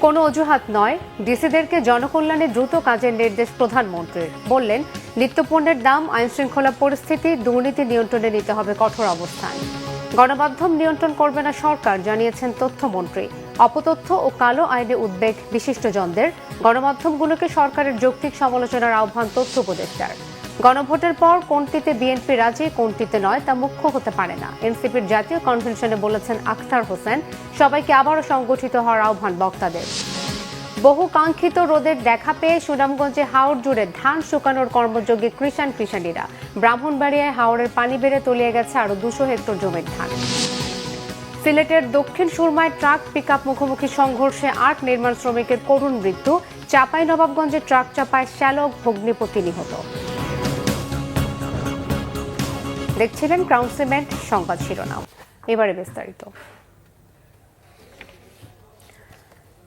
কোনো অজুহাত নয়, ডিসিদেরকে জনকল্যাণে দ্রুত কাজের নির্দেশ প্রধানমন্ত্রীর। বললেন, নিত্যপণ্যের দাম, আইনশৃঙ্খলা পরিস্থিতি, দুর্নীতি নিয়ন্ত্রণে নিতে হবে কঠোর অবস্থান। গণমাধ্যম নিয়ন্ত্রণ করবে না সরকার, জানিয়েছেন তথ্যমন্ত্রী। অপতথ্য ও কালো আইনে উদ্বেগ বিশিষ্টজনদের। গণমাধ্যমগুলোকে সরকারের যৌক্তিক সমালোচনার আহ্বান তথ্য উপদেষ্টার। গণভোটের পর কোনটিতে বিএনপি রাজি, কোনটিতে নয় তা মুখ্য হতে পারে না। এনসিপির জাতীয় কনভেনশনে বলেছেন আখতার হোসেন। সবাইকে আবারও সংগঠিত হওয়ার আহ্বান বক্তাদের। বহু কাঙ্ক্ষিত রোদের দেখা পেয়ে সুনামগঞ্জে হাওর জুড়ে ধান শুকানোর কর্মযোগী কৃষাণীরা। ব্রাহ্মণবাড়িয়ায় হাওরের পানি বেড়ে তলিয়ে গেছে আরো 200 হেক্টর জমির ধান। সিলেটের দক্ষিণ সুরমায় ট্রাক পিকআপ মুখোমুখি সংঘর্ষে 8 নির্মাণ শ্রমিকের করুণ মৃত্যু। চাঁপাইনবাবগঞ্জে ট্রাক চাপায় শ্যালক ভগ্নিপতি নিহত। দেখছিলেন ক্রাউন সিমেন্ট সংবাদ শিরোনাম। এবারে বিস্তারিত।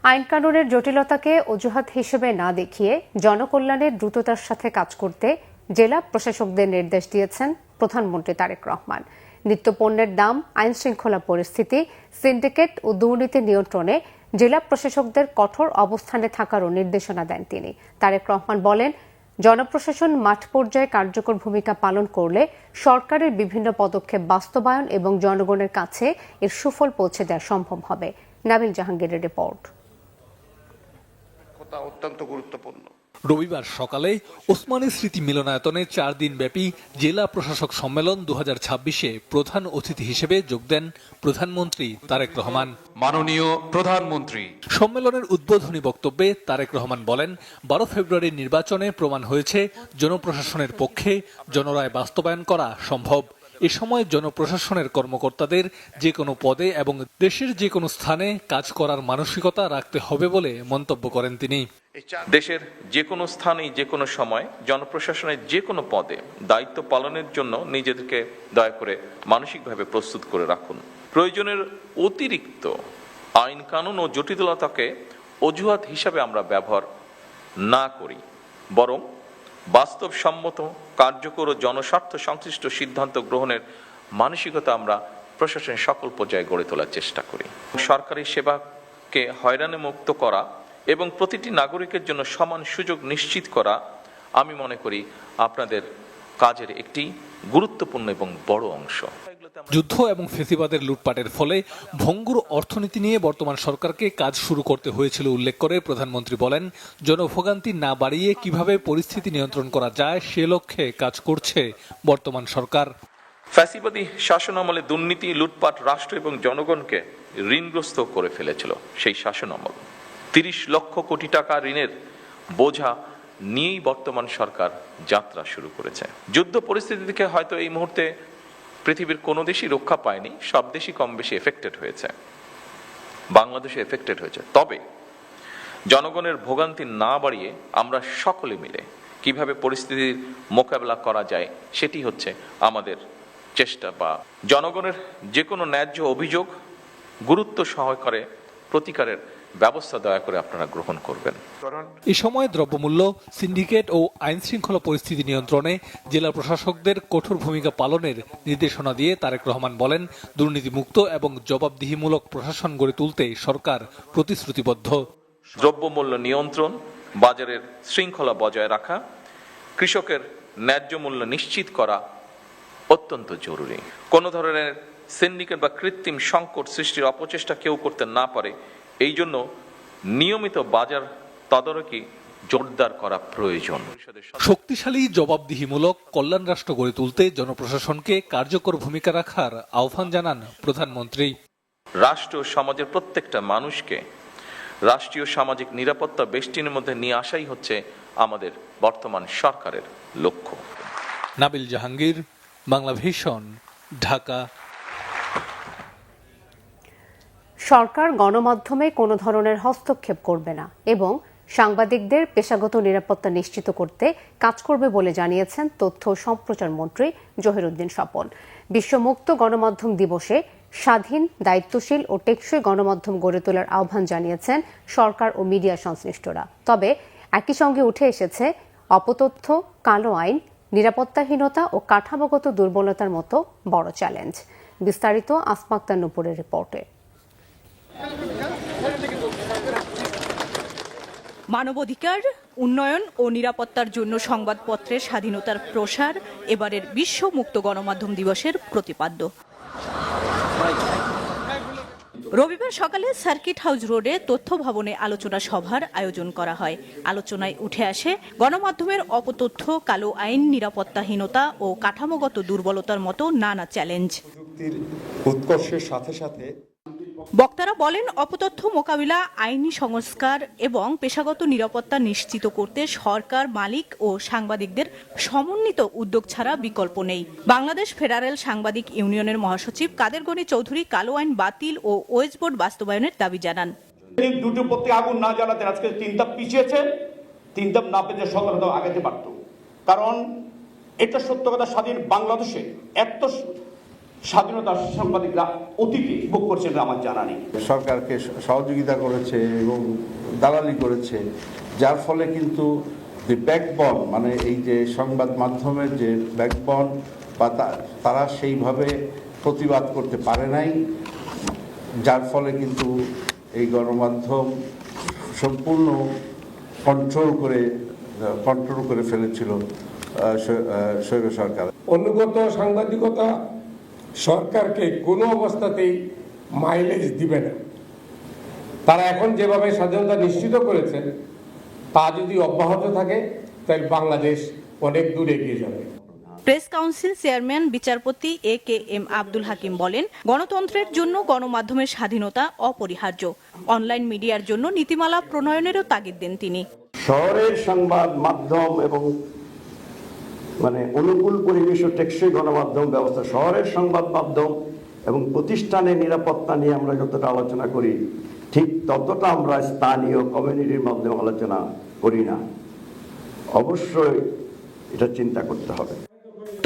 আইন কানুনের জটিলতাকে অজুহাত হিসেবে না দেখিয়ে জনকল্যাণের দ্রুততার সাথে কাজ করতে জেলা প্রশাসকদের নির্দেশ দিয়েছেন প্রধানমন্ত্রী তারেক রহমান। নিত্যপণ্যের দাম, আইনশৃঙ্খলা পরিস্থিতি, সিন্ডিকেট ও দুর্নীতি নিয়ন্ত্রণে জেলা প্রশাসকদের কঠোর অবস্থানে থাকারও নির্দেশনা দেন তিনি। তারেক রহমান বলেন, জনপ্রশাসন মাঠ পর্যায়ে কার্যকর ভূমিকা পালন করলে সরকারের বিভিন্ন পদক্ষেপ বাস্তবায়ন এবং জনগণের কাছে এর সুফল পৌঁছে দেওয়া সম্ভব হবে। নাবিল জাহাঙ্গীরের রিপোর্ট। অত্যন্ত গুরুত্বপূর্ণ। রবিবার সকালে ওসমানী স্মৃতি মিলনায়তনে 4 দিনব্যাপী জেলা প্রশাসক সম্মেলন 2026-এ প্রধান অতিথি হিসেবে যোগ দেন প্রধানমন্ত্রী তারেক রহমান। মাননীয় প্রধানমন্ত্রী। সম্মেলনের উদ্বোধনী বক্তব্যে তারেক রহমান বলেন, 12 ফেব্রুয়ারির নির্বাচনে প্রমাণ হয়েছে জনপ্রশাসনের পক্ষে জনরায় বাস্তবায়ন করা সম্ভব। এ সময় জনপ্রশাসনের কর্মকর্তাদের যে কোনো পদে এবং দেশের যে কোনো স্থানে কাজ করার মানসিকতা রাখতে হবে বলে মন্তব্য করেন তিনি। দেশের যে কোনো স্থানেই যে কোনো সময় জনপ্রশাসনের যে কোনো পদে দায়িত্ব পালনের জন্য নিজেদেরকে দয়া করে মানসিকভাবে প্রস্তুত করে রাখুন। প্রয়োজনের অতিরিক্ত আইন কানুন ও জটিলতাকে অজুহাত হিসাবে আমরা ব্যবহার না করি, বরং বাস্তবসম্মত, কার্যকর ও জনস্বার্থ সংশ্লিষ্ট সিদ্ধান্ত গ্রহণের মানসিকতা আমরা প্রশাসনের সকল পর্যায়ে গড়ে তোলার চেষ্টা করি। সরকারি সেবাকে হয়রানি মুক্ত করা এবং প্রতিটি নাগরিকের জন্য সমান সুযোগ নিশ্চিত করা, আমি মনে করি আপনাদের কাজের একটি গুরুত্বপূর্ণ এবং বড় অংশ। যুদ্ধ এবং ফেসিবাদের লুটপাটের ফলে ভঙ্গুর অর্থনীতি নিয়ে বর্তমান সরকারকে কাজ শুরু করতে হয়েছিল উল্লেখ করে প্রধানমন্ত্রী বলেন, জনভোগান্তি না বাড়িয়ে কিভাবে পরিস্থিতি নিয়ন্ত্রণ করা যায় সে লক্ষ্যে কাজ করছে বর্তমান সরকার। ফ্যাসিবাদী শাসনামলে দুর্নীতি, লুটপাট রাষ্ট্র এবং জনগণকে ঋণগ্রস্ত করে ফেলেছিল। সেই শাসনামল 30 লক্ষ কোটি টাকা ঋণের বোঝা নিয়েই বর্তমান সরকার যাত্রা শুরু করেছে। যুদ্ধ পরিস্থিতি থেকে হয়তো এই মুহূর্তে পৃথিবীর কোনো দেশই রক্ষা পায়নি, সব দেশই কম বেশি এফেক্টেড হয়েছে, বাংলাদেশে এফেক্টেড হয়েছে। তবে জনগণের ভোগান্তি না বাড়িয়ে আমরা সকলে মিলে কিভাবে পরিস্থিতির মোকাবেলা করা যায় সেটি হচ্ছে আমাদের চেষ্টা। বা জনগণের যে কোনো ন্যায্য অভিযোগ গুরুত্ব সহকারে প্রতিকারের ব্যবস্থা দয়া করে আপনারা গ্রহণ করবেন। এ সময় দ্রব্যমূল্য, সিন্ডিকেট ও আইন শৃঙ্খলা পরিস্থিতি নিয়ন্ত্রণে জেলা প্রশাসকদের কঠোর ভূমিকা পালনের নির্দেশনা দিয়ে তারেক রহমান বলেন, দুর্নীতিমুক্ত এবং জবাবদিহিমূলক প্রশাসন গড়ে তুলতে সরকার প্রতিশ্রুতিবদ্ধ। দ্রব্যমূল্য নিয়ন্ত্রণ, বাজারের শৃঙ্খলা বজায় রাখা, কৃষকের ন্যায্য মূল্য নিশ্চিত করা অত্যন্ত জরুরি। কোনো ধরনের সিন্ডিকেট বা কৃত্রিম সংকট সৃষ্টির অপচেষ্টা কেউ করতে না পারে, এই জন্য নিয়মিত বাজার তদারকি জোরদার করা প্রয়োজন। শক্তিশালী, জবাবদিহিমূলক কল্যাণ রাষ্ট্র গড়ে তুলতে জনপ্রশাসনকে কার্যকর ভূমিকা রাখার আহ্বান জানান প্রধানমন্ত্রী। রাষ্ট্র সমাজের প্রত্যেকটা মানুষকে রাষ্ট্রীয় সামাজিক নিরাপত্তা বেষ্টনীর মধ্যে নিয়ে আসাই হচ্ছে আমাদের বর্তমান সরকারের লক্ষ্য। নাবিল জাহাঙ্গীর, বাংলাভিশন, ঢাকা। সরকার গণমাধ্যমে কোনো ধরনের হস্তক্ষেপ করবে না এবং সাংবাদিকদের পেশাগত নিরাপত্তা নিশ্চিত করতে কাজ করবে বলে জানিয়েছেন তথ্য ও সম্প্রচার মন্ত্রী জহিরুদ্দিন স্বপন। বিশ্ব মুক্ত গণমাধ্যম দিবসে স্বাধীন, দায়িত্বশীল ও টেকসই গণমাধ্যম গড়ে তোলার আহ্বান জানিয়েছেন সরকার ও মিডিয়া সংশ্লিষ্টরা। তবে একই সঙ্গে উঠে এসেছে অপতথ্য, কালো আইন, নিরাপত্তাহীনতা ও কাঠামোগত দুর্বলতার মতো বড় চ্যালেঞ্জ। বিস্তারিত আসমা আক্তার নূপুরের রিপোর্টে। মানবাধিকার, উন্নয়ন ও নিরাপত্তার জন্য সংবাদপত্রের স্বাধীনতার প্রসার এবারের বিশ্ব মুক্ত গণমাধ্যম দিবসের প্রতিপাদ্য। রবিবার সকালে সার্কিট হাউস রোডে তথ্য ভবনে আলোচনা সভার আয়োজন করা হয়। আলোচনায় উঠে আসে গণমাধ্যমের অপতথ্য, কালো আইন, নিরাপত্তাহীনতা ও কাঠামোগত দুর্বলতার মতো নানা চ্যালেঞ্জ। উৎকর্ষের সাথে সাথে বক্তারা বলেন, অপতথ্য মোকাবিলা, আইনি সংস্কার এবং পেশাগত নিরাপত্তা নিশ্চিত করতে সরকার, মালিক ও সাংবাদিকদের সমন্বিত উদ্যোগ ছাড়া বিকল্প নেই। বাংলাদেশ ফেডারেল সাংবাদিক ইউনিয়নের মহাসচিব কাদের গনি চৌধুরী কালো আইন বাতিল ও ওয়েজ বোর্ড বাস্তবায়নের দাবি জানান। দুটো প্রতি আগুন না জ্বালাতে আজকে 3 ধাপ পিছিয়েছে, 3 ধাপ না পেতে 17 ধাপ আগাতে পারত। কারণ এটা সত্য কথা, স্বাধীন বাংলাদেশে এত স্বাধীনতা সাংবাদিকরা অতীতে ভোগ করছেন আমার জানা নেই। সরকারকে সহযোগিতা করেছে এবং দালালি করেছে, যার ফলে কিন্তু ব্যাকবন মানে এই যে সংবাদ মাধ্যমের যে ব্যাকবন বা তারা সেইভাবে প্রতিবাদ করতে পারে নাই, যার ফলে কিন্তু এই গণমাধ্যম সম্পূর্ণ কন্ট্রোল করে ফেলেছিল স্বৈর সরকার। অনুগত সাংবাদিকতা সরকারকে কোনো অবস্থাতেই মাইলেজ দিবে না। তারা এখন যেভাবে স্বাধীনতা নিশ্চিত করেছেন, তা যদি অব্যাহত থাকে তাহলে বাংলাদেশ অনেক দূর এগিয়ে যাবে। প্রেস কাউন্সিল চেয়ারম্যান বিচারপতি AKM আব্দুল হাকিম বলেন, গণতন্ত্রের জন্য গণমাধ্যমের স্বাধীনতা অপরিহার্য। অনলাইন মিডিয়ার জন্য নীতিমালা প্রণয়নেরও তাগিদ দেন তিনি। শহরের সংবাদ মাধ্যম এবং অনুকূল পরিবেশ ও টেকসই গণমাধ্যম ব্যবস্থা, শহরের সংবাদ মাধ্যম এবং প্রতিষ্ঠানের নিরাপত্তা নিয়ে আমরা যতটা আলোচনা করি, ঠিক ততটা আমরা স্থানীয় কমিউনিটির মাধ্যমে আলোচনা করি না। অবশ্যই এটা চিন্তা করতে হবে।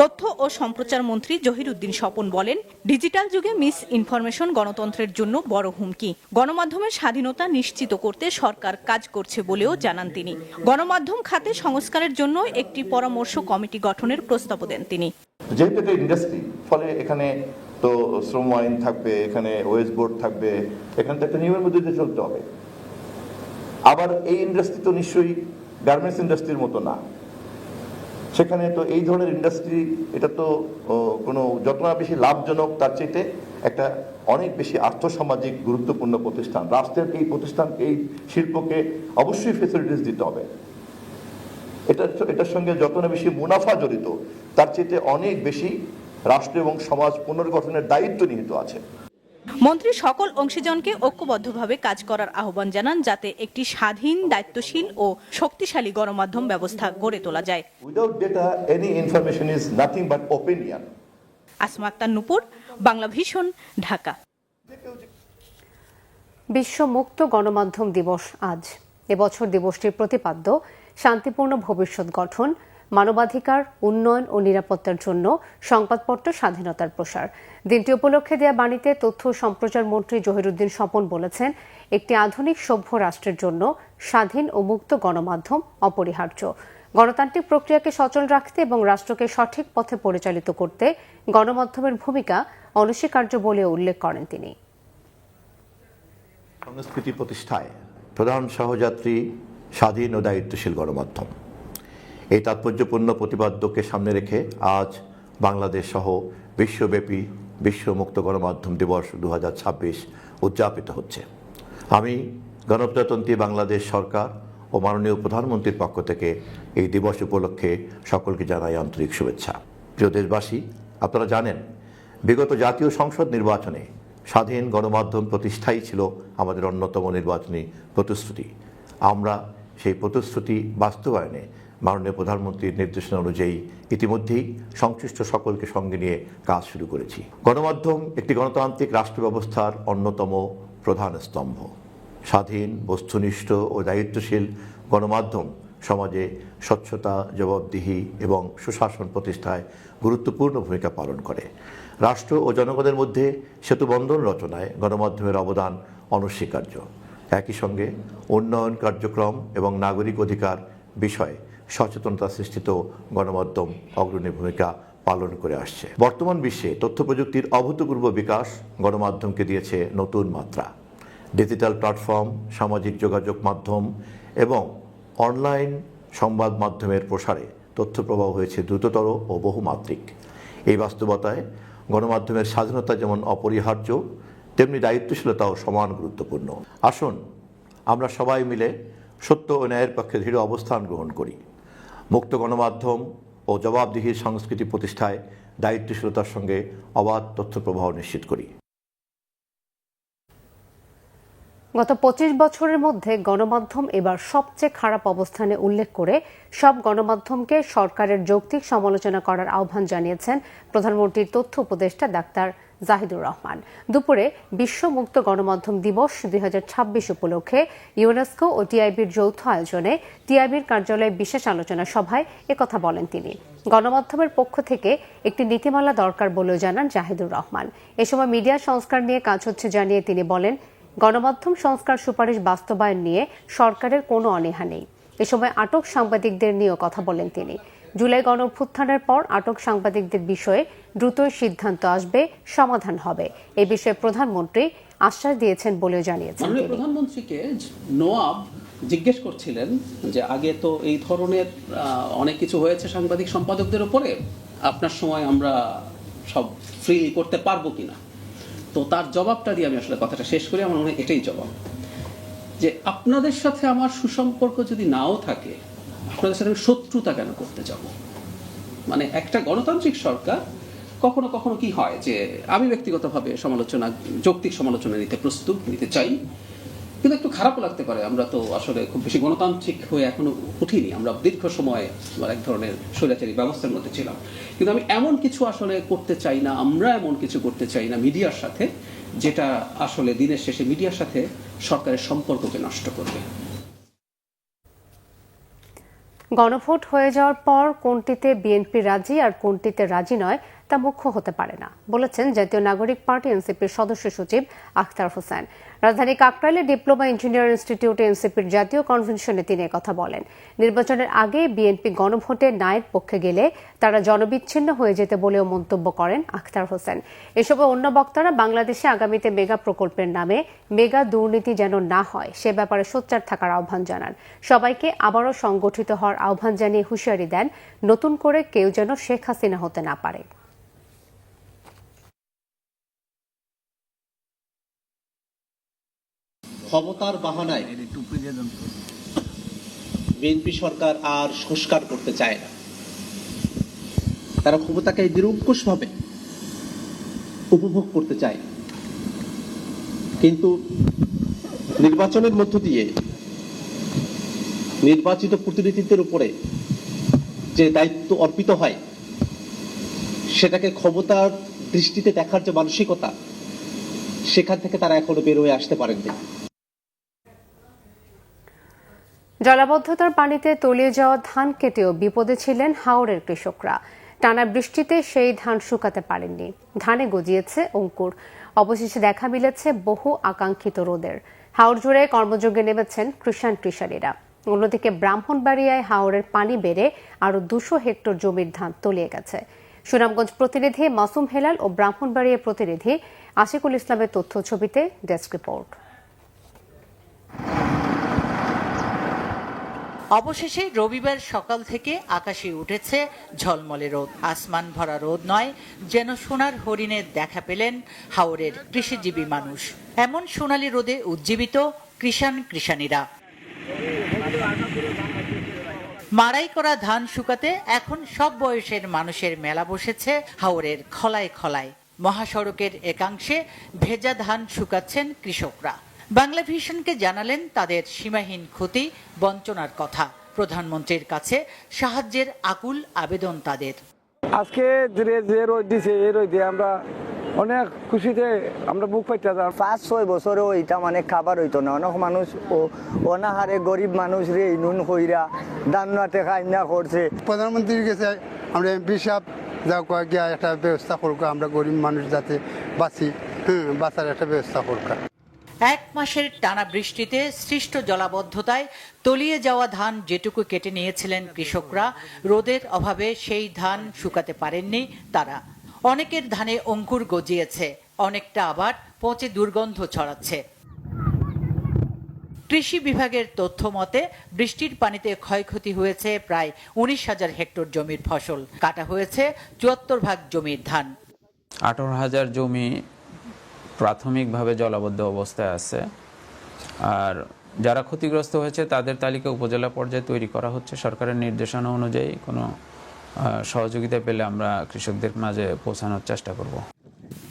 তথ্য ও সম্প্রচার মন্ত্রী জহিরুদ্দিন স্বপন বলেন, ডিজিটাল যুগে মিস ইনফরমেশন গণতন্ত্রের জন্য বড় হুমকি। গণমাধ্যমের স্বাধীনতা নিশ্চিত করতে সরকার কাজ করছে বলেও জানান তিনি। গণমাধ্যম খাতে সংস্কারের জন্য একটি পরামর্শ কমিটি গঠনের প্রস্তাবও দেন তিনি। যেহেতু এটা ইন্ডাস্ট্রি, ফলে এখানে তো শ্রম আইন থাকবে, এখানে ওয়েজ বোর্ড থাকবে, এখানে তো একটা নিয়মের মধ্যে দিয়ে চলতে হবে। আবার এই ইন্ডাস্ট্রি তো নিশ্চয়ই গার্মেন্টস ইন্ডাস্ট্রির মতো না। সেখানে তো এই ধরনের ইন্ডাস্ট্রি, এটা তো কোনো যত না বেশি লাভজনক, তার চাইতে একটা অনেক বেশি আর্থসামাজিক গুরুত্বপূর্ণ প্রতিষ্ঠান। রাষ্ট্রের এই প্রতিষ্ঠান, এই শিল্পকে অবশ্যই ফেসিলিটিস দিতে হবে। এটার সঙ্গে যত না বেশি মুনাফা জড়িত, তার চাইতে অনেক বেশি রাষ্ট্র এবং সমাজ পুনর্গঠনের দায়িত্ব নিহিত আছে। মন্ত্রী সকল অংশীজনকে ঐক্যবদ্ধভাবে কাজ করার আহ্বান জানান, যাতে একটি স্বাধীন, দায়িত্বশীল ও শক্তিশালী গণমাধ্যম ব্যবস্থা গড়ে তোলা যায়। Without data any information is nothing but opinion. Asma Akter Nupur, Bangla Vision, Dhaka. বিশ্ব মুক্ত গণমাধ্যম দিবস আজ। এবছর দিবসটির প্রতিপাদ্য শান্তিপূর্ণ ভবিষ্যৎ গঠন, মানবাধিকার, উন্নয়ন ও নিরাপত্তার জন্য সংবাদপত্র স্বাধীনতার প্রসার। দিনটি উপলক্ষে দেয়া বাণীতে তথ্য ও সম্প্রচার মন্ত্রী জহিরুদ্দিন স্বপন বলেছেন, একটি আধুনিক সভ্য রাষ্ট্রের জন্য স্বাধীন ও মুক্ত গণমাধ্যম অপরিহার্য। গণতান্ত্রিক প্রক্রিয়াকে সচল রাখতে এবং রাষ্ট্রকে সঠিক পথে পরিচালিত করতে গণমাধ্যমের ভূমিকা অনস্বীকার্য বলে উল্লেখ করেন তিনি। সংস্কৃতি প্রতিষ্ঠায় প্রধান সহযাত্রী স্বাধীন ও দায়িত্বশীল গণমাধ্যম। এই তাৎপর্যপূর্ণ প্রতিপাদ্যকে সামনে রেখে আজ বাংলাদেশ সহ বিশ্বব্যাপী বিশ্ব মুক্ত গণমাধ্যম দিবস 2026 উদযাপিত হচ্ছে। আমি গণপ্রজাতন্ত্রী বাংলাদেশ সরকার ও মাননীয় প্রধানমন্ত্রীর পক্ষ থেকে এই দিবস উপলক্ষে সকলকে জানাই আন্তরিক শুভেচ্ছা। প্রিয় দেশবাসী, আপনারা জানেন, বিগত জাতীয় সংসদ নির্বাচনে স্বাধীন গণমাধ্যম প্রতিষ্ঠাই ছিল আমাদের অন্যতম নির্বাচনী প্রতিশ্রুতি। আমরা সেই প্রতিশ্রুতি বাস্তবায়নে মাননীয় প্রধানমন্ত্রীর নির্দেশনা অনুযায়ী ইতিমধ্যেই সংশ্লিষ্ট সকলকে সঙ্গে নিয়ে কাজ শুরু করেছি। গণমাধ্যম একটি গণতান্ত্রিক রাষ্ট্র ব্যবস্থার অন্যতম প্রধান স্তম্ভ। স্বাধীন, বস্তুনিষ্ঠ ও দায়িত্বশীল গণমাধ্যম সমাজে স্বচ্ছতা, জবাবদিহি এবং সুশাসন প্রতিষ্ঠায় গুরুত্বপূর্ণ ভূমিকা পালন করে। রাষ্ট্র ও জনগণের মধ্যে সেতুবন্ধন রচনায় গণমাধ্যমের অবদান অনস্বীকার্য। একই সঙ্গে উন্নয়ন কার্যক্রম এবং নাগরিক অধিকার বিষয়ে সচেতনতা সৃষ্টিতেও গণমাধ্যম অগ্রণী ভূমিকা পালন করে আসছে। বর্তমান বিশ্বে তথ্য প্রযুক্তির অভূতপূর্ব বিকাশ গণমাধ্যমকে দিয়েছে নতুন মাত্রা। ডিজিটাল প্ল্যাটফর্ম, সামাজিক যোগাযোগ মাধ্যম এবং অনলাইন সংবাদ মাধ্যমের প্রসারে তথ্য প্রবাহ হয়েছে দ্রুততর ও বহুমাত্রিক। এই বাস্তবতায় গণমাধ্যমের স্বাধীনতা যেমন অপরিহার্য, তেমনি দায়িত্বশীলতাও সমান গুরুত্বপূর্ণ। আসুন আমরা সবাই মিলে সত্য ও ন্যায়ের পক্ষে দৃঢ় অবস্থান গ্রহণ করি। মুক্ত গণমাধ্যম ও জবাবদিহির সংস্কৃতি প্রতিষ্ঠায় দায়িত্বশীলতার সঙ্গে অবাধ তথ্য প্রবাহ নিশ্চিত করি। গত 25 বছরের মধ্যে গণমাধ্যম এবার সবচেয়ে খারাপ অবস্থানে উল্লেখ করে সব গণমাধ্যমকে সরকারের যৌক্তিক সমালোচনা করার আহ্বান জানিয়েছেন প্রধানমন্ত্রীর তথ্য উপদেষ্টা ডাক্তার জাহিদুর রহমান। দুপুরে বিশ্ব মুক্ত গণমাধ্যম দিবস 2026 উপলক্ষে ইউনেস্কো ও টিআইবির যৌথ আয়োজনে টিআইবির কার্যালয়ে বিশেষ আলোচনা সভায় একথা বলেন তিনি। গণমাধ্যমের পক্ষ থেকে একটি নীতিমালা দরকার বলেও জানান জাহিদুর রহমান। এ সময় মিডিয়া সংস্কার নিয়ে কাজ হচ্ছে জানিয়ে তিনি বলেন, গণমাধ্যম সংস্কার সুপারিশ বাস্তবায়ন নিয়ে সরকারের কোনো অনীহা নেই। এ সময় আটক সাংবাদিকদের নিয়েও কথা বলেন তিনি। জুলাই গণ অভ্যুত্থানের পর আটক সাংবাদিকদের বিষয়ে দ্রুতই সিদ্ধান্ত আসবে, সমাধান হবে। এই বিষয়ে প্রধানমন্ত্রী আশ্বাস দিয়েছেন বলেও জানিয়েছেন তিনি। প্রধানমন্ত্রীকে নওয়াব জিজ্ঞেস করছিলেন যে আগে তো এই ধরনের অনেক কিছু হয়েছে সাংবাদিক সম্পাদকদের উপরে, আপনার সময় আমরা সব ফ্রি করতে পারবো কিনা। তো তার জবাবটা দিয়ে আমি আসলে কথাটা শেষ করি। আমার মনে হয় এটাই জবাব, যে আপনাদের সাথে আমার সুসম্পর্ক যদি নাও থাকে, আপনাদের সাথে আমি শত্রুতা কেন করতে যাব। মানে একটা গণতান্ত্রিক সরকার কখনো কখনো কি হয় যে আমি ব্যক্তিগতভাবে সমালোচনা, যৌক্তিক সমালোচনা নিতে চাই, কিন্তু একটু খারাপও লাগতে পারে। আমরা তো আসলে খুব বেশি গণতান্ত্রিক হয়ে এখনো উঠিনি, আমরা দীর্ঘ সময় এক ধরনের স্বৈরাচারী ব্যবস্থার মধ্যে ছিলাম। কিন্তু আমি এমন কিছু আসলে করতে চাই না, আমরা এমন কিছু করতে চাই না মিডিয়ার সাথে, যেটা আসলে দিনের শেষে মিডিয়ার সাথে সরকারের সম্পর্ককে নষ্ট করবে। গণভোট হয়ে যাওয়ার পর কোনটিতে বিএনপি রাজি আর কোনটিতে রাজি নয় তা মুখ্য হতে পারে না বলেছেন জাতীয় নাগরিক পার্টি এনসিপির সদস্য সচিব আখতার হোসেন। রাজধানী কাকরাইলে ডিপ্লোমা ইঞ্জিনিয়ার ইনস্টিটিউটে এনসিপির জাতীয় কনভেনশনে তিনি কথা বলেন। নির্বাচনের আগে বিএনপি গণভোটে নায়ের পক্ষে গেলে তারা জনবিচ্ছিন্ন হয়ে যেতে বলেও মন্তব্য করেন আখতার হোসেন। এসব অন্য বক্তারা বাংলাদেশে আগামীতে মেগা প্রকল্পের নামে মেগা দুর্নীতি যেন না হয় সে ব্যাপারে সোচ্চার থাকার আহ্বান জানান। সবাইকে আবারও সংগঠিত হওয়ার আহ্বান জানিয়ে হুঁশিয়ারি দেন, নতুন করে কেউ যেন শেখ হাসিনা হতে না পারে। ক্ষমতার বাহানায় বিএনপি সরকার আর সংস্কার করতে চায় না। তারা ক্ষমতাকে নিরঙ্কুশভাবে উপভোগ করতে চায়, কিন্তু নির্বাচনের মধ্য দিয়ে নির্বাচিত প্রতিনিধিদের উপরে যে দায়িত্ব অর্পিত হয়, সেটাকে ক্ষমতার দৃষ্টিতে দেখার যে মানসিকতা, সেখান থেকে তারা এখনো বের হয়ে আসতে পারেননি। জলাবদ্ধতার পানিতে তলিয়ে যাওয়া ধান কেটেও বিপদে ছিলেন হাওরের কৃষকরা। টানা বৃষ্টিতে সেই ধান শুকাতে পারেননি, ধানে গজিয়েছে অঙ্কুর। অবশেষে দেখা মিলেছে বহু আকাঙ্ক্ষিত রোদের। হাওর জুড়ে কর্মযজ্ঞে নেমেছেন কৃষাণীরা। অন্যদিকে ব্রাহ্মণবাড়িয়ায় হাওরের পানি বেড়ে আরো 200 হেক্টর জমির ধান তলিয়ে গেছে। সুনামগঞ্জ প্রতিনিধি মাসুম হেলাল ও ব্রাহ্মণবাড়িয়া প্রতিনিধি আশিকুল ইসলামের তথ্য ছবিতে ডেস্ক রিপোর্ট। অবশেষে রবিবার সকাল থেকে আকাশে উঠেছে ঝলমলে রোদ। আসমান ভরা রোদ নয়, যেন সোনার হরিণের দেখা পেলেন হাওরের কৃষিজীবী মানুষ। এমন সোনালী রোদে উজ্জীবিত কৃষাণীরা। মাড়াই করা ধান শুকাতে এখন সব বয়সের মানুষের মেলা বসেছে হাওরের খলায় খলায়। মহাসড়কের একাংশে ভেজা ধান শুকাচ্ছেন কৃষকরা। বাংলা ভিশনকে জানালেন তাদের সীমাহীন ক্ষতি বঞ্চনার কথা। প্রধানমন্ত্রীর কাছে সাহায্যের আকুল আবেদন তাদের। আজকে যে রোদ দিছে, এই রোদে আমরা অনেক খুশিতে আমরা বুক পাইতে 5-6 বছরেও এটা মানে খাবার হইতো না। অনেক মানুষ অনাহারে গরিব মানুষ রে নুন কইরা দান্নাতে খাইনা করছে। প্রধানমন্ত্রীর কাছে আমরা এমপি সাহেব যা গিয়া একটা ব্যবস্থা করুক, আমরা গরিব মানুষ যাতে বাঁচার একটা ব্যবস্থা করুক। 1 মাসের টানা বৃষ্টিতে সৃষ্ট জলাবদ্ধতায় তলিয়ে যাওয়া ধান যেটুকু কেটে নিয়েছিলেন কৃষকরা, রোদের অভাবে সেই ধান শুকাতে পারেননি তারা। অনেকের ধানে অঙ্কুর গজিয়েছে, অনেকটা আবার পচে দুর্গন্ধ ছড়াচ্ছে। কৃষি বিভাগের তথ্য মতে বৃষ্টির পানিতে ক্ষয়ক্ষতি হয়েছে প্রায় ১৯,০০০ হেক্টর জমির ফসল, কাটা হয়েছে ৭৪% জমির ধান। ১৮,০০০ জমি প্রাথমিকভাবে জলাবদ্ধ অবস্থায় আছে, আর যারা ক্ষতিগ্রস্ত হয়েছে তাদের তালিকা উপজেলা পর্যায়ে তৈরি করা হচ্ছে। সরকারের নির্দেশনা অনুযায়ী কোনো সহযোগিতা পেলে আমরা কৃষকদের মাঝে পৌঁছানোর চেষ্টা করব।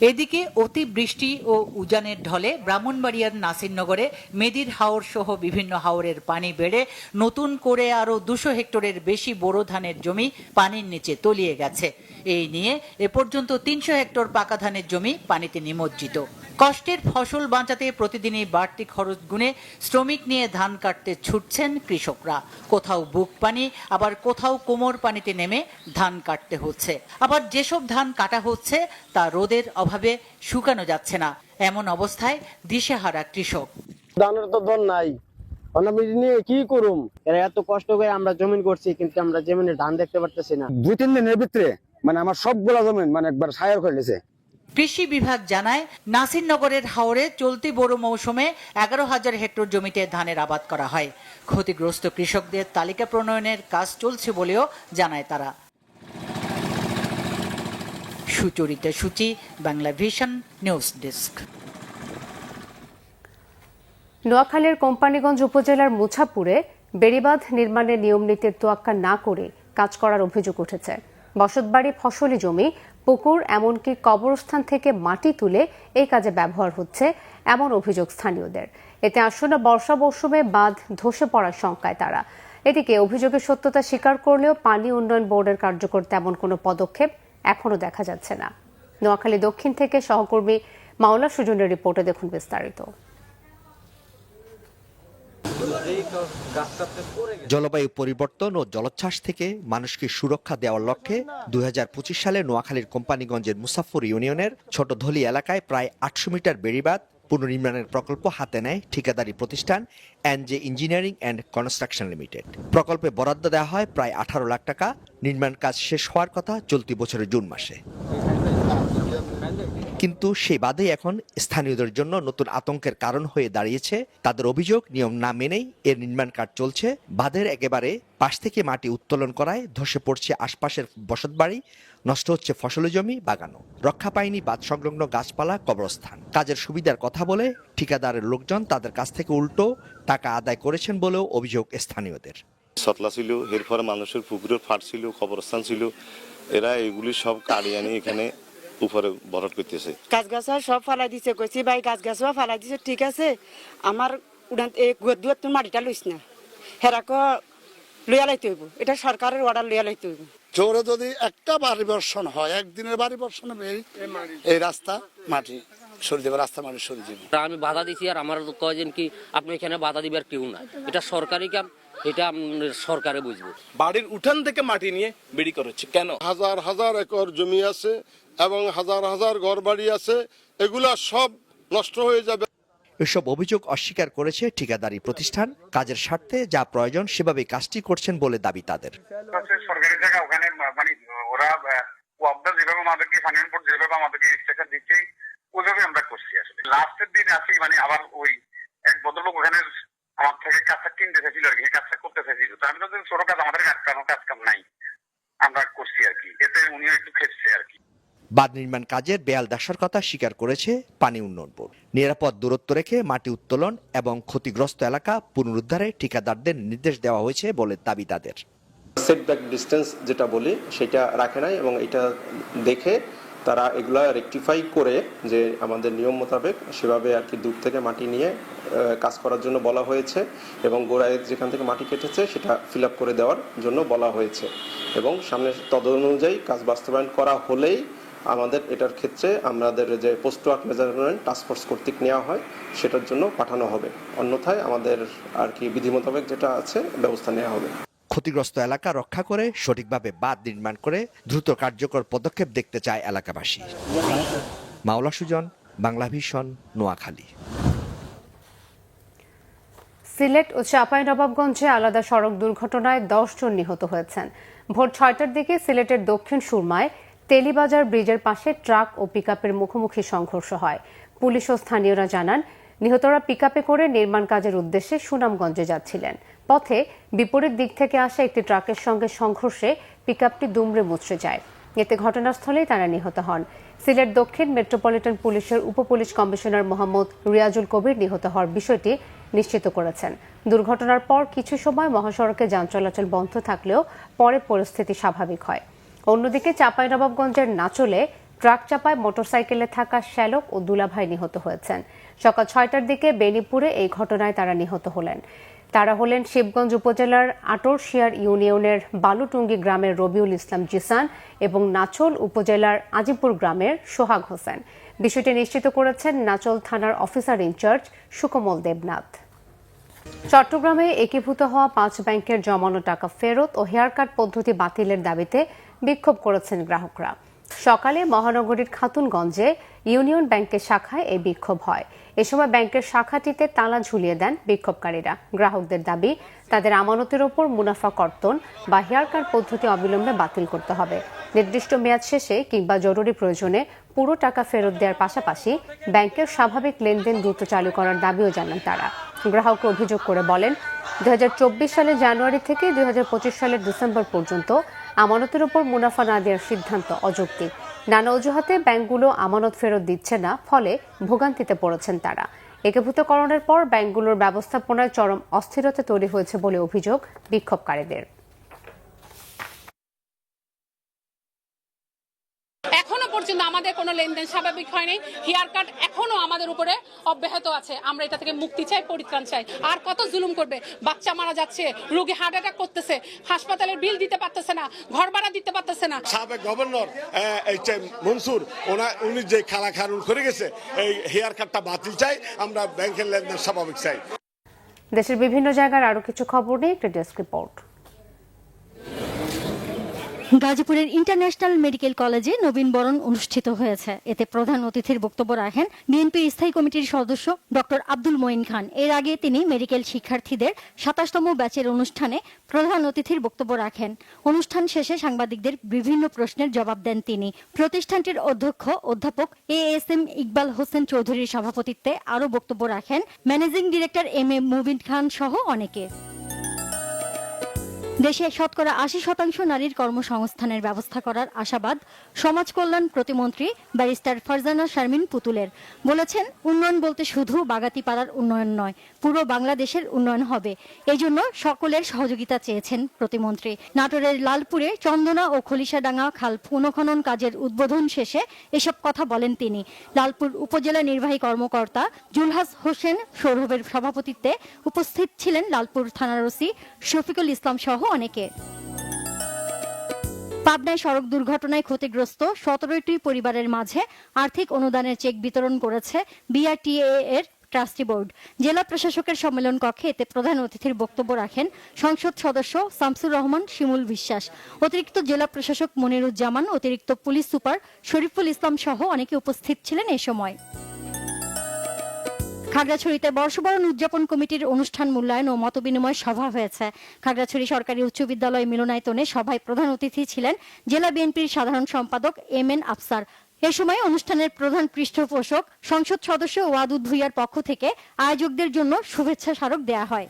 এদিকে অতিবৃষ্টি ও উজানের ঢলে ব্রাহ্মণবাড়িয়ার নাসিরনগরে মেদির হাওর সহ বিভিন্ন হাওরের পানি বেড়ে নতুন করে আরও ২০০ হেক্টরের বেশি বোরো ধানের জমি পানির নিচে তলিয়ে গেছে। এই নিয়ে এ পর্যন্ত ৩০০ হেক্টর পাকা ধানের জমি পানিতে নিমজ্জিত। কষ্টের ফসল বাঁচাতে প্রতিদিনই বাড়তি খরচ গুনে শ্রমিক নিয়ে ধান কাটতে ছুটছেন কৃষকরা। কোথাও বুক পানি, আবার কোথাও কোমর পানিতে নেমে ধান কাটতে হচ্ছে। আবার যেসব ধান কাটা হচ্ছে তা রোদের অভাবে শুকানো যাচ্ছে না। এমন অবস্থায় দিশেহারা কৃষক। ধানের তো দর নাই, নিয়ে কি করুম? এরা এত কষ্ট করে আমরা জমিন করছি, কিন্তু আমরা জমিনে ধান দেখতে পারতেছি না। ২-৩ দিনের ভিতরে আমার সবগুলা জমিন একবার ছায়ার করে দিয়েছে। কৃষি বিভাগ জানায়, নাসিরনগরের হাওরে চলতি বোরো মৌসুমে ১১,০০০ হেক্টর জমিতে ধানের আবাদ করা হয়। ক্ষতিগ্রস্ত কৃষকদের তালিকা প্রণয়নের কাজ চলছে বলেও জানায় তারা। সুচরিতা সূচি, বাংলা ভিশন নিউজ ডেস্ক। নোয়াখালীর কোম্পানীগঞ্জ উপজেলার মুছাপুরে বেড়িবাঁধ নির্মাণের নিয়মনীতির তোয়াক্কা না করে কাজ করার অভিযোগ উঠেছে। বসতবাড়ি, ফসলি জমি, পুকুর, এমনকি কবরস্থান থেকে মাটি তুলে এই কাজে ব্যবহার হচ্ছে এমন অভিযোগ স্থানীয়দের। এতে আসন্ন বর্ষা মৌসুমে বাঁধ ধসে পড়ার শঙ্কায় তারা। এদিকে অভিযোগের সত্যতা স্বীকার করলেও পানি উন্নয়ন বোর্ডের কার্যকর তেমন কোনো পদক্ষেপ এখনো দেখা যাচ্ছে না। নোয়াখালী দক্ষিণ থেকে সহকর্মী মাওলা সুজনের রিপোর্টে দেখুন বিস্তারিত। জলবায়ু পরিবর্তন ও জলোচ্ছ্বাস থেকে মানুষকে সুরক্ষা দেওয়ার লক্ষ্যে ২০২৫ সালে নোয়াখালীর কোম্পানীগঞ্জের মুসাফর ইউনিয়নের ছোট ধলি এলাকায় প্রায় ৮০০ মিটার বেড়িবাঁধ পুনর্নির্মাণের প্রকল্প হাতে নেয় ঠিকাদারি প্রতিষ্ঠান NJ engineering and construction limited. প্রকল্পে বরাদ্দ দেওয়া হয় প্রায় ১৮ লাখ টাকা। নির্মাণ কাজ শেষ হওয়ার কথা চলতি বছরের জুন মাসে। কিন্তু সেই বাঁধই এখন স্থানীয়দের জন্য নতুন আতঙ্কের কারণ হয়ে দাঁড়িয়েছে। তাদের অভিযোগ, নিয়ম না মেনেই এর নির্মাণ কাজ চলছে। বাঁধের একেবারে পাশ থেকে মাটি উত্তোলন করায় ধসে পড়ছে আশপাশের বসতবাড়ি, নষ্ট হচ্ছে ফসলি জমি, বাগানও। রক্ষা পায়নি বাঁধ সংলগ্ন গাছপালা, কবরস্থান। কাজের সুবিধার কথা বলে ঠিকাদারের লোকজন তাদের কাছ থেকে উল্টো টাকা আদায় করেছেন বলেও অভিযোগ স্থানীয়দের। সতলা ছিল, এরপরে মানুষের পুকুরের ফাট ছিল, কবরস্থান ছিল, এরা এগুলি সব কাটিয়ে আনি এখানে উপরে ভরাট করতেছে। গাছ গাছা সব ফালাই দিছে, কইছি ভাই গাছ গাছও ফালাই দিছে, ঠিক আছে, আমার উড়ান এই দুয়ার তোর মাটিটা লইস না, হেরাক লইয়া লাইতে হইব, এটা সরকারের অর্ডার লইয়া লাইতে হইব। জোরে যদি একটা বাড়ি বর্ষণ হয়, একদিনের বাড়ি বর্ষণ এই রাস্তা মাটি সরিয়ে দেবে, রাস্তা মাটি সরিয়ে দেবে। আমি বাধা দিছি, আর আমার কয়েকজন কি আপনি এখানে বাধা দিবার কেউ নাই, এটা সরকারি কাম, এটা সরকারে বুঝবো। বাড়ির উঠান থেকে মাটি নিয়ে বেড়ি করেছে কেন? হাজার হাজার একর জমি আছে এবং হাজার হাজার ঘরবাড়ি আছে, এগুলা সব নষ্ট হয়ে যাবে। এসব অভিযোগ অস্বীকার করেছে ঠিকাদারি প্রতিষ্ঠান। কাজের স্বার্থে যা প্রয়োজন সেভাবে কাজটি করছেন বলে দাবি তাদের। সরকারি জায়গা, ওখানে মানে ওরা ওয়াবদা যেভাবে আমাদেরকে ফাইন্যান্স বোর্ড যেভাবে আমাদেরকে ইনস্ট্রাকশন দিচ্ছে ওইভাবে আমরা করছি। আসলে লাস্টের দিন আসি মানে আবার ওই এক ভদ্রলোক ওখানে আমার থেকে কাজটা কিনতে চাইছিল আর কি, কাজটা করতে চাইছিল। তো আমি তো ছোট কাজ, আমাদের কাজ কাম নাই, আমরা করছি আর কি। এতে উনিও একটু খেসছে আর কি। বাঁধ নির্মাণ কাজের বেহাল দশার কথা স্বীকার করেছে পানি উন্নয়ন বোর্ড। নিরাপদ দূরত্ব রেখে মাটি উত্তোলন এবং ক্ষতিগ্রস্ত এলাকা পুনরুদ্ধারে ঠিকাদারদের নির্দেশ দেওয়া হয়েছে বলে দাবি তাদের। সেটব্যাক ডিস্টেন্স যেটা বলি সেটা রাখে নাই, এবং এটা দেখে তারা এগুলা রেকটিফাই করে যে আমাদের নিয়ম মোতাবেক সেভাবে আর কি দূর থেকে মাটি নিয়ে কাজ করার জন্য বলা হয়েছে, এবং গোড়ায় যেখান থেকে মাটি কেটেছে সেটা ফিল আপ করে দেওয়ার জন্য বলা হয়েছে, এবং সামনে তদনুযায়ী কাজ বাস্তবায়ন করা হলেই আমাদের এটার ক্ষেত্রে আমাদের যে পোস্ট ওয়ার্ক মেজারমেন্ট টাস্কফোর্স কর্তৃক নেওয়া হয় সেটার জন্য পাঠানো হবে, অন্যথায় আমাদের আর কি বিধি মোতাবেক যেটা আছে ব্যবস্থা নেওয়া হবে। ক্ষতিগ্রস্ত এলাকা রক্ষা করে সঠিকভাবে বাঁধ নির্মাণ করে দ্রুত কার্যকর পদক্ষেপ দেখতে চায় এলাকাবাসী। মাওলা সুজন, বাংলা ভিশন, নোয়াখালী। সিলেট ও চাঁপাইনবাবগঞ্জে আলাদা সড়ক দুর্ঘটনায় ১০ জন নিহত হয়েছেন। ভোর ৬টার দিকে সিলেটের দক্ষিণ সুরমায় তেলিবাজার ব্রিজের পাশে ট্রাক ও পিকআপের মুখোমুখি সংঘর্ষ হয়। পুলিশ ও স্থানীয়রা জানান, নিহতরা পিকআপে করে নির্মাণ কাজের উদ্দেশ্যে সুনামগঞ্জে যাচ্ছিলেন। পথে বিপরীত দিক থেকে আসা একটি ট্রাকের সঙ্গে সংঘর্ষে পিকআপটি দুমড়ে মুচড়ে যায়। এতে ঘটনাস্থলেই তারা নিহত হন। সিলেট দক্ষিণ মেট্রোপলিটন পুলিশের উপপুলিশ কমিশনার মোহাম্মদ রিয়াজুল কবির নিহত হওয়ার বিষয়টি নিশ্চিত করেছেন। দুর্ঘটনার পর কিছু সময় মহাসড়কে যান চলাচল বন্ধ থাকলেও পরে পরিস্থিতি স্বাভাবিক হয়। অন্যদিকে চাঁপাইনবাবগঞ্জের নাচলে ট্রাক চাপায় মোটরসাইকেলে থাকা শ্যালক ও দুলাভাই নিহত হয়েছেন। সকাল 6টার দিকে বেনিপুরে এই ঘটনায় তারা নিহত হলেন। তারা হলেন শিবগঞ্জ উপজেলার আটরশিয়ার ইউনিয়নের বালুটুঙ্গি গ্রামের রবিউল ইসলাম জিসান এবং নাচল উপজেলার আজিমপুর গ্রামের সোহাগ হোসেন। বিষয়টি নিশ্চিত করেছেন নাচল থানার অফিসার ইনচার্জ সুকমল দেবনাথ। চট্টগ্রামে একীভূত হওয়া 5 ব্যাংকের জমানো টাকা ফেরত ও হেয়ার কাট পদ্ধতি বাতিলের দাবিতে বিক্ষোভ করেছেন গ্রাহকরা। সকালে মহানগরীর খাতুনগঞ্জে ইউনিয়ন ব্যাংকের শাখায় এই বিক্ষোভ হয়। এ সময় ব্যাংকের শাখাটিতে তালা ঝুলিয়ে দেন বিক্ষোভকারীরা। গ্রাহকদের দাবি, তাদের আমানতের ওপর মুনাফা কর্তন বা হেয়ার কাট পদ্ধতি অবিলম্বে বাতিল করতে হবে। নির্দিষ্ট মেয়াদ শেষে কিংবা জরুরি প্রয়োজনে পুরো টাকা ফেরত দেওয়ার পাশাপাশি ব্যাংকের স্বাভাবিক লেনদেন দ্রুত চালু করার দাবিও জানান তারা। গ্রাহকরা অভিযোগ করে বলেন, 2024 সালের জানুয়ারি থেকে 2025 সালের ডিসেম্বর পর্যন্ত আমানতের উপর মুনাফা না দেওয়ার সিদ্ধান্ত অযৌক্তিক। নানা অজুহাতে ব্যাংকগুলো আমানত ফেরত দিচ্ছে না, ফলে ভোগান্তিতে পড়েছেন তারা। একীভূতকরণের পর ব্যাংকগুলোর ব্যবস্থাপনায় চরম অস্থিরতা তৈরি হয়েছে বলে অভিযোগ বিক্ষোভকারীদের। এখনো পর্যন্ত আমাদের কোনো লেনদেন স্বাভাবিক হয়নি। হেয়ার কাট এখনো আমাদের উপরে অব্যাহত আছে। আমরা এটা থেকে মুক্তি চাই, পরিত্রাণ চাই। আর কত জুলুম করবে? বাচ্চা মারা যাচ্ছে, রোগী হার্ট অ্যাটাক করতেছে, হাসপাতালের বিল দিতে পারতেছে না, ঘর ভাড়া দিতে পারতেছে না। সাবেক গভর্নর মনসুর উনি যে খালা খারুন করে গেছে, এই হেয়ার কাটটা বাতিল চাই, আমরা ব্যাংকের লেনদেন স্বাভাবিক চাই। দেশের বিভিন্ন জায়গার আরো কিছু খবর নিয়ে একটা ডেস্ক রিপোর্ট। গাজীপুরের ইন্টারন্যাশনাল মেডিকেল কলেজে নবীনবরণ অনুষ্ঠিত হয়েছে। এতে প্রধান অতিথির বক্তব্য রাখেন বিএনপির স্থায়ী কমিটির সদস্য ডক্টর আব্দুল মঈন খান। এর আগে তিনি মেডিকেল শিক্ষার্থীদের 27তম ব্যাচের অনুষ্ঠানে প্রধান অতিথির বক্তব্য রাখেন। অনুষ্ঠান শেষে সাংবাদিকদের বিভিন্ন প্রশ্নের জবাব দেন তিনি। প্রতিষ্ঠানটির অধ্যক্ষ অধ্যাপক ASM ইকবাল হোসেন চৌধুরীর সভাপতিত্বে আরও বক্তব্য রাখেন ম্যানেজিং ডিরেক্টর MM মুবিন খান সহ অনেকে। দেশে শতকরা 80% নারীর কর্মসংস্থানের ব্যবস্থা করার আশাবাদ সমাজ কল্যাণ প্রতিমন্ত্রী ব্যারিস্টার ফারজানা শারমিন পুতুলের। বলেছেন, উন্নয়ন বলতে শুধু বাগাতিপাড়ার উন্নয়ন নয়, পুরো বাংলাদেশের উন্নয়ন হবে। এজন্য সকলের সহযোগিতা চেয়েছেন প্রতিমন্ত্রী। নাটোরের লালপুরে চন্দনা ও খলিশাডাঙ্গা খাল পুনঃখনন কাজের উদ্বোধন শেষে এসব কথা বলেন তিনি। লালপুর উপজেলা নির্বাহী কর্মকর্তা জুলহাস হোসেন সৌরভের সভাপতিত্বে উপস্থিত ছিলেন লালপুর থানার ওসি শফিকুল ইসলাম সহ অনেকে। পাবনায় সড়ক দুর্ঘটনায় ক্ষতিগ্রস্ত 17টি পরিবারের মাঝে আর্থিক অনুদানের চেক বিতরণ করেছে BRTA এর ট্রাস্টি বোর্ড। জেলা প্রশাসকের সম্মেলন কক্ষে এতে প্রধান অতিথির বক্তব্য রাখেন সংসদ সদস্য শামসুর রহমান শিমুল বিশ্বাস, অতিরিক্ত জেলা প্রশাসক মনিরুজ্জামান, অতিরিক্ত পুলিশ সুপার শরীফুল ইসলাম সহ অনেকে উপস্থিত ছিলেন এ সময়। খাগড়াছড়িতে বর্ষবরণ উদযাপন কমিটির অনুষ্ঠান মূল্যায়ন ও মতবিনিময় সভা হয়েছে। খাগড়াছড়ি সরকারি উচ্চ বিদ্যালয় মিলনায়তনে সভায় প্রধান অতিথি ছিলেন জেলা বিএনপির সাধারণ সম্পাদক MN আফসার। এ সময় অনুষ্ঠানের প্রধান পৃষ্ঠপোষক সংসদ সদস্য ওয়াদুদ ভুইয়ার পক্ষ থেকে আয়োজকদের জন্য শুভেচ্ছা স্মারক দেয়া হয়।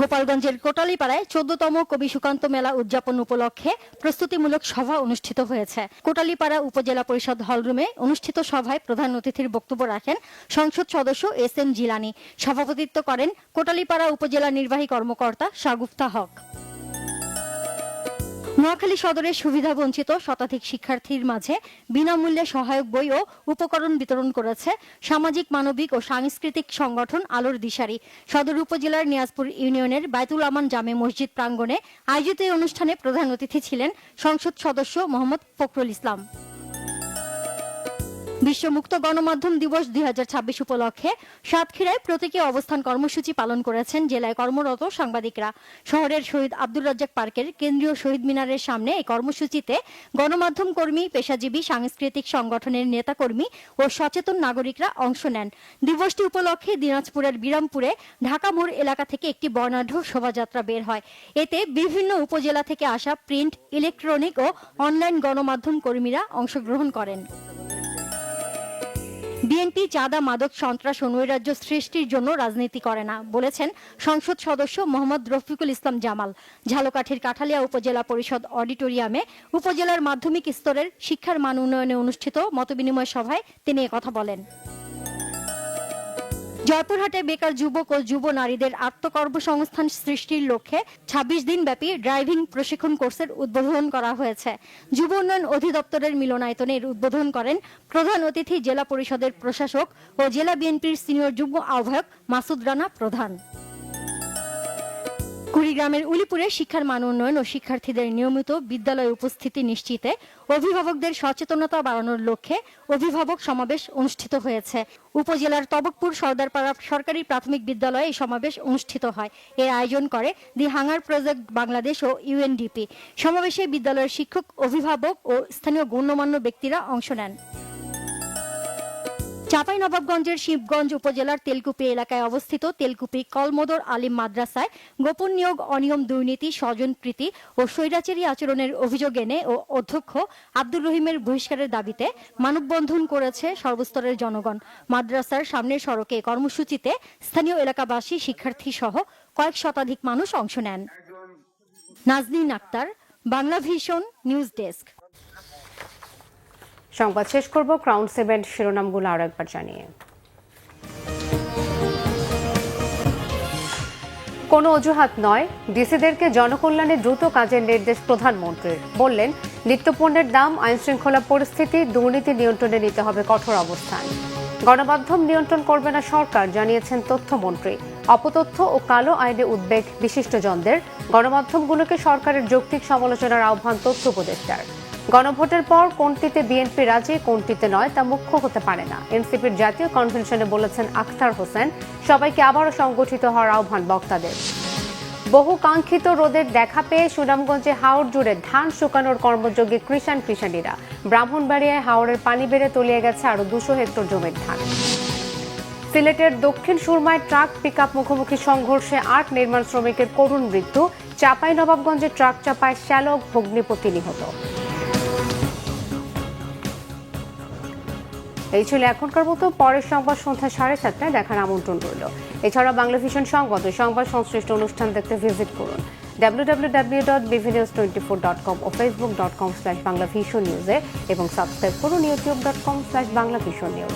গোপালগঞ্জের কোটালীপাড়ায় 14তম কবি সুকান্ত মেলা উদযাপন উপলক্ষে প্রস্তুতিমূলক সভা অনুষ্ঠিত হয়েছে। কোটালীপাড়া উপজেলা পরিষদ হলরুমে অনুষ্ঠিত সভায় প্রধান অতিথির বক্তব্য রাখেন সংসদ সদস্য SM জিলানি। সভাপতিত্ব করেন কোটালীপাড়া উপজেলা নির্বাহী কর্মকর্তা শাগুফতা হক। নোয়াখালী সদরের সুবিধা বঞ্চিত শতাধিক শিক্ষার্থীর মাঝে বিনামূল্যে সহায়ক বই ও উপকরণ বিতরণ করেছে সামাজিক, মানবিক ও সাংস্কৃতিক সংগঠন আলোর দিশারি। সদর উপজেলার নিয়াজপুর ইউনিয়নের বাইতুল আমান জামে মসজিদ প্রাঙ্গণে আয়োজিত এই অনুষ্ঠানে প্রধান অতিথি ছিলেন সংসদ সদস্য মোহাম্মদ ফখরুল ইসলাম। বিশ্ব মুক্ত গণমাধ্যম দিবস 2026 উপলক্ষে সাতক্ষীরায় প্রতীকী অবস্থান কর্মসূচি পালন করেছেন জেলায় কর্মরত সাংবাদিকরা। শহরের শহীদ আব্দুর রাজ্জাক পার্কের কেন্দ্রীয় শহীদ মিনারের সামনে এই কর্মসূচিতে গণমাধ্যম কর্মী, পেশাজীবী, সাংস্কৃতিক সংগঠনের নেতাকর্মী ও সচেতন নাগরিকরা অংশ নেন। দিবসটি উপলক্ষে দিনাজপুরের বিরামপুরে ঢাকা মোড় এলাকা থেকে একটি বর্ণাঢ্য শোভাযাত্রা বের হয়। এতে বিভিন্ন উপজেলা থেকে আসা প্রিন্ট, ইলেকট্রনিক ও অনলাইন গণমাধ্যম কর্মীরা অংশগ্রহণ করেন। বিএনপি চাঁদা, মাদক, সন্ত্রাস ও নৈরাজ্য সৃষ্টির জন্য রাজনীতি করে না বলেছেন সংসদ সদস্য মোহাম্মদ রফিকুল ইসলাম জামাল। ঝালকাঠির কাঠালিয়া উপজেলা পরিষদ অডিটোরিয়ামে উপজেলার মাধ্যমিক স্তরের শিক্ষার মান উন্নয়নে অনুষ্ঠিত মতবিনিময় সভায় তিনি একথা বলেন। জয়পুরহাটে বেকার যুবক ও যুব নারীদের আত্মকর্মসংস্থান সৃষ্টির লক্ষ্যে ২৬ দিনব্যাপী ড্রাইভিং প্রশিক্ষণ কোর্সের উদ্বোধন করা হয়েছে। যুব উন্নয়ন অধিদপ্তরের মিলনায়তনে এর উদ্বোধন করেন প্রধান অতিথি জেলা পরিষদের প্রশাসক ও জেলা বিএনপির সিনিয়র যুগ্ম আহ্বায়ক মাসুদ রানা প্রধান। কুড়িগ্রামের উলিপুরে শিক্ষার মান উন্নয়ন ও শিক্ষার্থীদের নিয়মিত বিদ্যালয়ে উপস্থিতি নিশ্চিতে অভিভাবকদের সচেতনতা বাড়ানোর লক্ষ্যে অভিভাবক সমাবেশ অনুষ্ঠিত হয়েছে। উপজেলার তবকপুর সর্দারপাড়া সরকারি প্রাথমিক বিদ্যালয়ে এই সমাবেশ অনুষ্ঠিত হয়। এর আয়োজন করে দি হাঙ্গার প্রজেক্ট বাংলাদেশ ও ইউএনডিপি। সমাবেশে বিদ্যালয়ের শিক্ষক, অভিভাবক ও স্থানীয় গণ্যমান্য ব্যক্তিরা অংশ নেন। চাঁপাইনবাবগঞ্জের শিবগঞ্জ উপজেলার তেলকুপি এলাকায় অবস্থিত তেলকুপি কলমোদর আলিম মাদ্রাসায় গোপন নিয়োগ, অনিয়ম, দুর্নীতি, স্বজনপ্রীতি ও স্বৈরাচারী আচরণের অভিযোগ এনে ও অধ্যক্ষ আব্দুর রহিমের বহিষ্কারের দাবিতে মানববন্ধন করেছে সর্বস্তরের জনগণ। মাদ্রাসার সামনের সড়কে কর্মসূচিতে স্থানীয় এলাকাবাসী, শিক্ষার্থী সহ কয়েক শতাধিক মানুষ অংশ নেন। Nazneen Akter, Bangla Vision news desk. সংবাদ শেষ করব ক্রাউন সিমেন্ট শিরোনামগুলো আরো একবার জানিয়ে। কোনো অজুহাত নয়, ডিসিদেরকে জনকল্যাণে দ্রুত কাজের নির্দেশ প্রধানমন্ত্রীর। বললেন, নিত্যপণ্যের দাম, আইনশৃঙ্খলা পরিস্থিতি, দুর্নীতি নিয়ন্ত্রণে নিতে হবে কঠোর অবস্থান। গণমাধ্যম নিয়ন্ত্রণ করবে না সরকার, জানিয়েছেন তথ্যমন্ত্রী। অপতথ্য ও কালো আইনে উদ্বেগ বিশিষ্টজনদের। গণমাধ্যমগুলোকে সরকারের যৌক্তিক সমালোচনার আহ্বান তথ্য উপদেষ্টার। গণভোটের পর কোনটিতে বিএনপি রাজি, কোনটিতে নয় তা মুখ্য হতে পারে না, এনসিপির জাতীয় কনভেনশনে বলেছেন আখতার হোসেন। সবাইকে আবারও সংগঠিত হওয়ার আহ্বান বক্তাদের। বহু কাঙ্ক্ষিত রোদের দেখা পেয়ে সুনামগঞ্জে হাওর জুড়ে ধান শুকানোর কর্মযোগী কৃষাণীরা। ব্রাহ্মণবাড়িয়ায় হাওরের পানি বেড়ে তলিয়ে গেছে আরো ২০০ হেক্টর জমির ধান। সিলেটের দক্ষিণ সুরমায় ট্রাক পিকআপ মুখোমুখি সংঘর্ষে ৮ নির্মাণ শ্রমিকের করুণ মৃত্যু। চাঁপাইনবাবগঞ্জে ট্রাক চাপায় শ্যালক, ভগ্নিপতি নিহত। এই ছিল এখনকার মতো। পরের সংবাদ সন্ধ্যা 7:30টায় দেখার আমন্ত্রণ রইল। এছাড়া বাংলা ভিশন সংবাদ ও সংবাদ সংশ্লিষ্ট অনুষ্ঠান দেখতে ভিজিট করুন www.bvnews24.com ও facebook.com/banglavisionnews এবং সাবস্ক্রাইব করুন youtube.com/banglavisionnews।